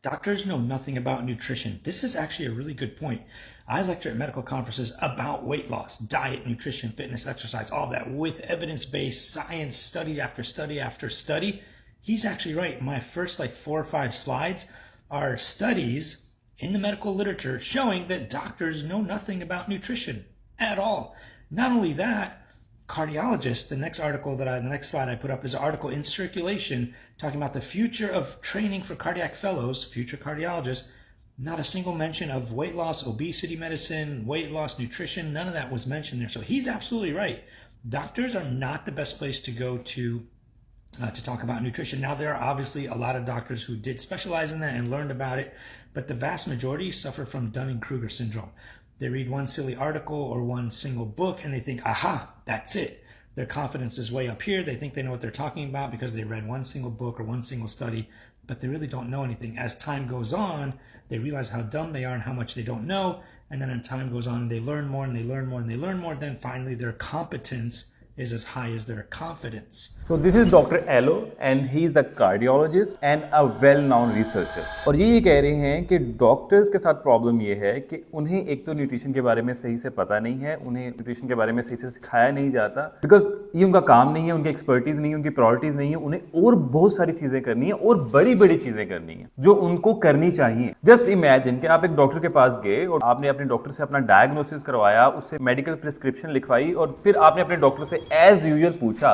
Doctors know nothing about nutrition. This is actually a really good point. I lecture at medical conferences about weight loss, diet, nutrition, fitness, exercise, all that with evidence-based science, study after study after study. He's actually right. My first 4 or 5 slides are studies in the medical literature showing that doctors know nothing about nutrition at all. Not only that, cardiologists, the next slide I put up is an article in Circulation talking about the future of training for cardiac fellows, future cardiologists. Not a single mention of weight loss, obesity medicine, weight loss, nutrition, none of that was mentioned there. So he's absolutely right. Doctors are not the best place to go to talk about nutrition. Now, there are obviously a lot of doctors who did specialize in that and learned about it, but the vast majority suffer from Dunning-Kruger syndrome. They read one silly article or one single book and they think, aha, that's it. Their confidence is way up here. They think they know what they're talking about because they read one single book or one single study, but they really don't know anything. As time goes on, they realize how dumb they are and how much they don't know. And then as time goes on, they learn more and they learn more and they learn more. Then finally their competence is as high as their confidence. So this is Dr. Alo and he is a cardiologist and a well-known researcher. और ये कह रहे हैं कि doctors के साथ problem ये है कि उन्हें एक तो न्यूट्रिशन के बारे में सही से पता नहीं है, उन्हें न्यूट्रिशन के बारे में सही से सिखाया नहीं जाता, बिकॉज ये उनका काम नहीं है, उनकी एक्सपर्टीज नहीं है, उनकी प्रायोरिटीज नहीं है, उन्हें और बहुत सारी चीजें करनी है और बड़ी बड़ी चीजें करनी है जो उनको करनी चाहिए. जस्ट इमेजिन कि आप एक डॉक्टर के पास गए और आपने अपने डॉक्टर से अपना डायग्नोसिस करवाया, उससे मेडिकल प्रिस्क्रिप्शन लिखवाई और फिर आपने अपने डॉक्टर से एज यूजुअल पूछा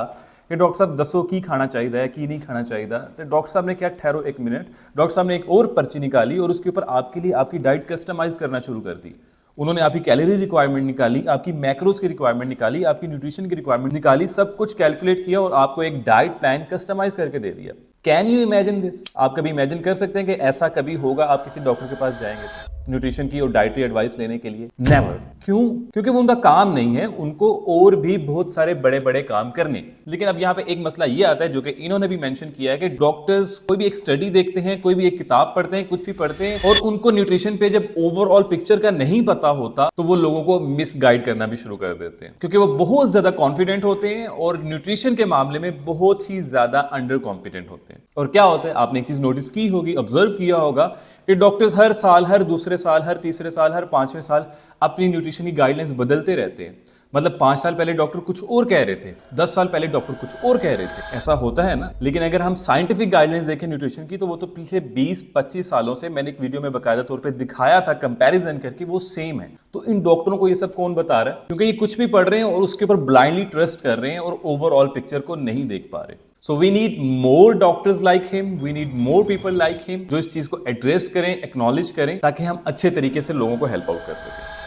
कि डॉक्टर साहब दसो की खाना चाहिए की नहीं खाना चाहिए. तो डॉक्टर साहब ने क्या, ठहरो एक मिनट, डॉक्टर साहब ने एक और पर्ची निकाली और उसके ऊपर आपके लिए आपकी डाइट कस्टमाइज करना शुरू कर दी. उन्होंने आपकी कैलोरी रिक्वायरमेंट निकाली, आपकी मैक्रोज की रिक्वायरमेंट निकाली, आपकी न्यूट्रिशन की रिक्वायरमेंट निकाली, सब कुछ कैलकुलेट किया और आपको एक डाइट प्लान कस्टमाइज करके दे दिया. Can you imagine this? आप कभी इमेजिन कर सकते हैं कि ऐसा कभी होगा? आप किसी डॉक्टर के पास जाएंगे न्यूट्रिशन की और डाइटरी एडवाइस लेने के लिए? नेवर. क्यों? क्योंकि वो उनका काम नहीं है, उनको और भी बहुत सारे बड़े बड़े काम करने. लेकिन अब यहाँ पे एक मसला ये आता है जो कि इन्होंने भी मेंशन किया है कि डॉक्टर्स कोई भी एक स्टडी देखते हैं, कोई भी एक किताब पढ़ते हैं, कुछ भी पढ़ते हैं और उनको न्यूट्रिशन पे जब ओवरऑल पिक्चर का नहीं पता होता तो वो लोगों को मिसगाइड करना भी शुरू कर देते हैं, क्योंकि वो बहुत ज्यादा कॉन्फिडेंट होते हैं और न्यूट्रिशन के मामले में बहुत ही ज्यादा अंडर कॉम्पिटेंट होते हैं. और क्या होता है, आपने एक चीज नोटिस की होगी, ऑब्जर्व किया होगा कि डॉक्टर्स हर साल, हर दूसरे साल, हर तीसरे साल, हर 5वें साल अपनी न्यूट्रिशन की गाइडलाइंस बदलते रहते हैं. मतलब 5 साल पहले डॉक्टर कुछ और कह रहे थे, 10 साल पहले डॉक्टर कुछ और कह रहे थे. ऐसा होता है ना. लेकिन अगर हम साइंटिफिक गाइडलाइंस देखें न्यूट्रिशन की तो वो तो पिछले 20-25 सालों से मैंने एक वीडियो में बाकायदा तौर पे दिखाया था कंपैरिजन करके, वो सेम है. तो इन डॉक्टरों को ये सब कौन बता रहा है? क्योंकि ये कुछ भी पढ़ रहे हैं और उसके ऊपर ब्लाइंडली ट्रस्ट कर रहे हैं और ओवरऑल पिक्चर को नहीं देख पा रहे. So we need more doctors like him, we need more people like him जो इस चीज को एड्रेस करें, एक्नॉलेज करें, ताकि हम अच्छे तरीके से लोगों को हेल्प आउट कर सकें.